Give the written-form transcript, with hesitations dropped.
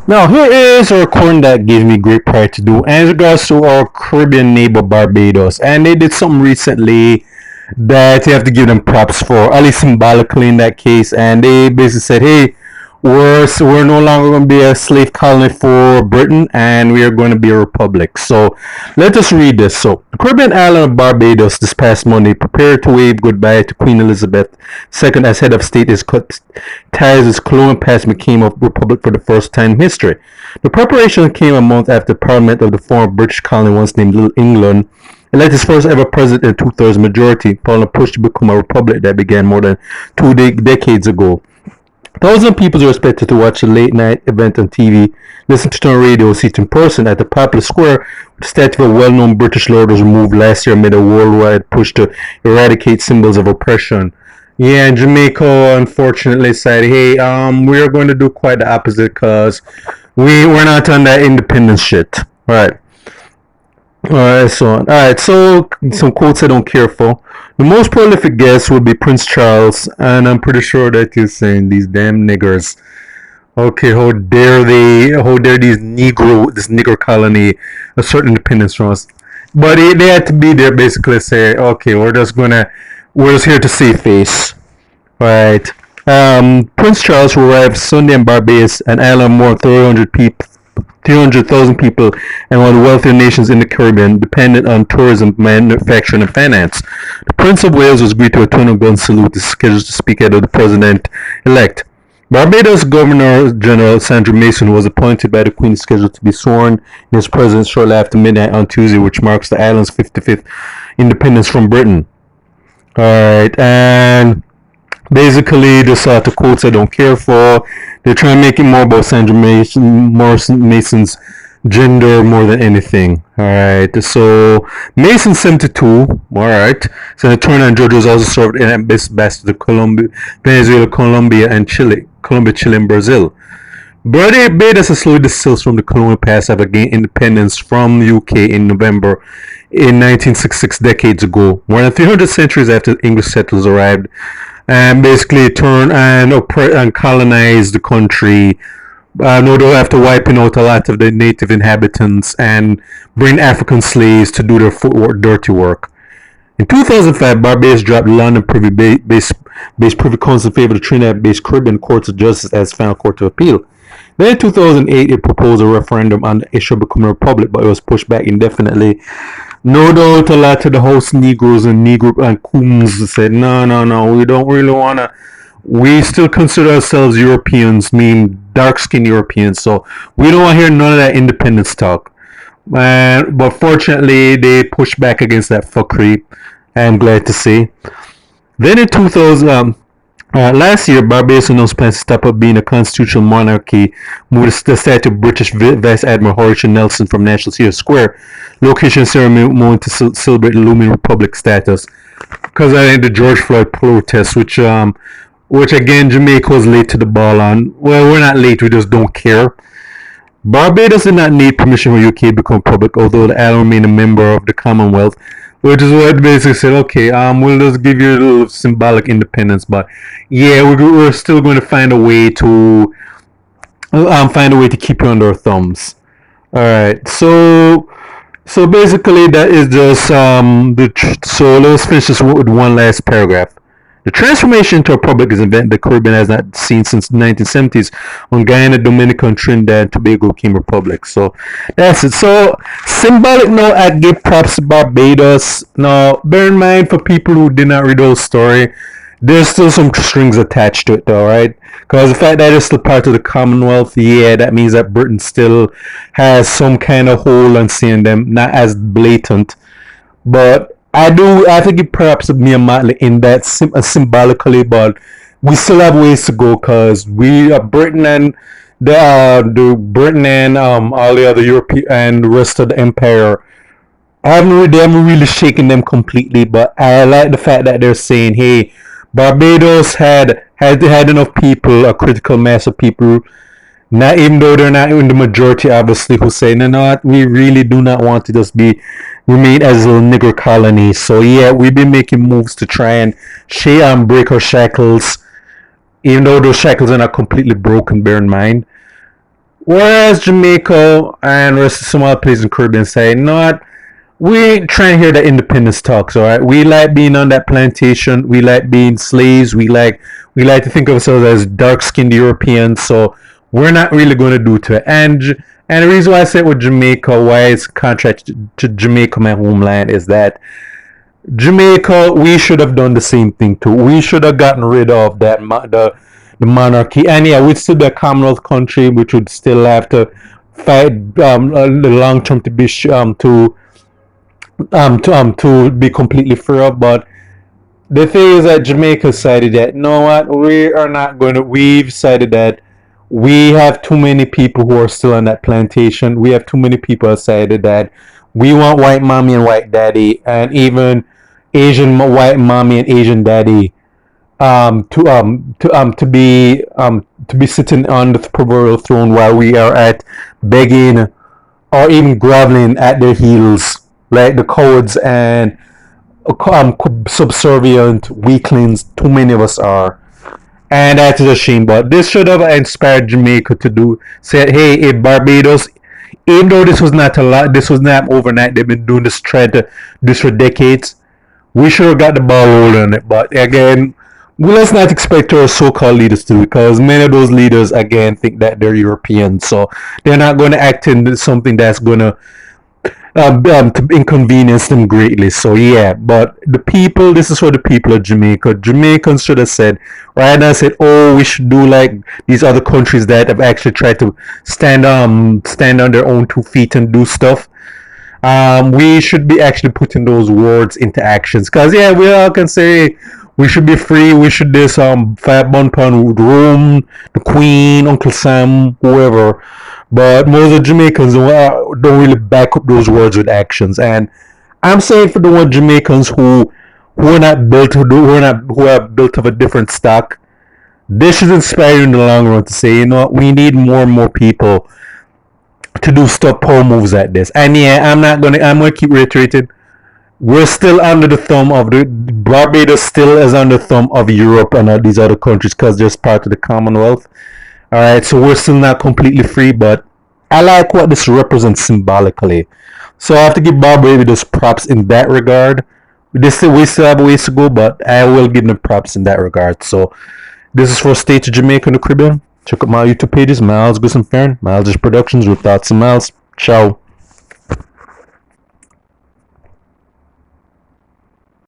Now, here is a recording that gives me great pride to do, and in regards to our Caribbean neighbor Barbados. And they did something recently that you have to give them props for, at least symbolically in that case. And they basically said, hey, we're no longer going to be a slave colony for Britain, and we are going to be a republic. So let us read this. So the Caribbean island of Barbados this past Monday prepared to wave goodbye to Queen Elizabeth II as head of state as cut ties as colonial past became a republic for the first time in history. The preparation came a month after the Parliament of the former British colony, once named Little England, elected its first ever president in a two-thirds majority, following a push to become a republic that began more than two decades ago. Thousands of people are expected to watch the late-night event on TV, listen to it on radio, see it in person at the popular square, where the statue of a well-known British lord was removed last year amid a worldwide push to eradicate symbols of oppression. Yeah, and Jamaica unfortunately said, hey, we are going to do quite the opposite because we're not on that independence shit. Right. Alright, so some quotes I don't care for. The most prolific guest will be Prince Charles, and I'm pretty sure that he's saying these damn niggers. Okay, how dare this nigger colony assert independence from us. But they had to be there basically say, okay, we're just here to save face. Right. Prince Charles will arrive Sunday in Barbados, an island of more than 300,000 people, and one of the wealthier nations in the Caribbean, dependent on tourism, manufacturing, and finance. The Prince of Wales was greeted with a 20-gun salute, is scheduled to speak ahead of the president-elect. Barbados Governor General Sandra Mason was appointed by the Queen, scheduled to be sworn in as president shortly after midnight on Tuesday, which marks the island's 55th independence from Britain. Alright, and basically, the sort of quotes I don't care for. They're trying to make it more about Sandra Mason's gender more than anything. Alright, so Mason 72. Alright, so attorney and judge was also served in ambassador to Venezuela, Colombia, Chile, and Brazil. Barbados has slowly distills from the colonial past, have gained independence from the UK in November in 1966, decades ago, more than 300 centuries after English settlers arrived and basically turn and colonize the country. No doubt after wiping out a lot of the native inhabitants and bring African slaves to do their footwork, dirty work. In 2005, Barbados dropped the London Privy Council in favor of the Trinidad-based Caribbean Courts of Justice as final court of appeal. Then in 2008, it proposed a referendum on the issue of becoming a republic, but it was pushed back indefinitely. No doubt a lot of the house Negroes and Coons said, no, we don't really want to. We still consider ourselves Europeans, mean dark-skinned Europeans, so we don't want to hear none of that independence talk. But fortunately, they pushed back against that fuckery, I'm glad to see. Then in 2000, last year, Barbados announced plans to stop up being a constitutional monarchy, moved the statue of British Vice Admiral Horatio Nelson from National Theatre Square, location ceremony to celebrate the looming republic status. Because I think the George Floyd protest, which again Jamaica was late to the ball on. Well, we're not late, we just don't care. Barbados did not need permission from UK to become republic, although the island remained a member of the Commonwealth, which is what basically said, okay, we'll just give you a little symbolic independence, but yeah, we're still going to find a way to keep you under our thumbs. All right, so basically that is just so let's finish this with one last paragraph. The transformation into a republic is an event the Caribbean has not seen since the 1970s when Guyana, Dominica, and Trinidad and Tobago became republics. So that's it. So symbolic note, I give props to Barbados. Now, bear in mind for people who did not read the whole story, there's still some strings attached to it though, right? Because the fact that it's still part of the Commonwealth, yeah, that means that Britain still has some kind of hold on seeing them, not as blatant. But I have to give props to Mia Motley in that symbolically, but we still have ways to go because we are Britain and the Britain and all the other European and the rest of the empire. They haven't really shaken them completely, but I like the fact that they're saying, hey, Barbados had enough people, a critical mass of people, not even though they're not in the majority, obviously, who say, no, we really do not want to just remain as a little nigger colony. So yeah, we've been making moves to try and break our shackles, even though those shackles are not completely broken, bear in mind. Whereas Jamaica and rest of some other places in the Caribbean say, you know what, we ain't trying to hear the independence talks, all right? We like being on that plantation. We like being slaves. We like to think of ourselves as dark-skinned Europeans. So we're not really going to do to it. And the reason why I say with Jamaica, why it's contrast to Jamaica, my homeland, is that Jamaica, we should have done the same thing too. We should have gotten rid of the monarchy, and yeah, we'd still be a Commonwealth country, which would still have to fight the long term to be to be completely free of. But the thing is that Jamaica decided that, you know what, we are not going to. We've decided that we have too many people who are still on that plantation. We have too many people decided that we want white mommy and white daddy, and even Asian white mommy and Asian daddy to be sitting on the proverbial throne while we are at begging or even groveling at their heels, like the cowards and subservient weaklings too many of us are. And that is a shame. But this should have inspired Jamaica to do say, hey, if Barbados, even though this was not a lot, this was not overnight. They've been doing this trend, this for decades. We should have got the ball rolling on it. But again, well, let's not expect our so-called leaders to, because many of those leaders again think that they're European, so they're not going to act in something that's going to inconvenience them greatly. So yeah, but the people, this is for the people of Jamaica. Jamaicans should have said, right now, said, oh, we should do like these other countries that have actually tried to stand on their own 2 feet and do stuff. We should be actually putting those words into actions. Cause yeah, we all can say we should be free. We should do some fat bun pound Rome, the Queen, Uncle Sam, whoever. But most of the Jamaicans don't really back up those words with actions. And I'm saying for the one Jamaicans who are not built who are built of a different stock, this should inspire you in the long run to say, you know what, we need more and more people to do stop power moves like this. And yeah, I'm gonna keep reiterating. We're still under the thumb of the Barbados still is under the thumb of Europe and these other countries because they're part of the Commonwealth. All right, so we're still not completely free, but I like what this represents symbolically. So I have to give Barbados props in that regard. We still have a ways to go, but I will give them props in that regard. So this is for State of Jamaica and the Caribbean. Check out my YouTube pages, Miles Grissom Farron, Miles Productions with Thoughts and Miles. Ciao.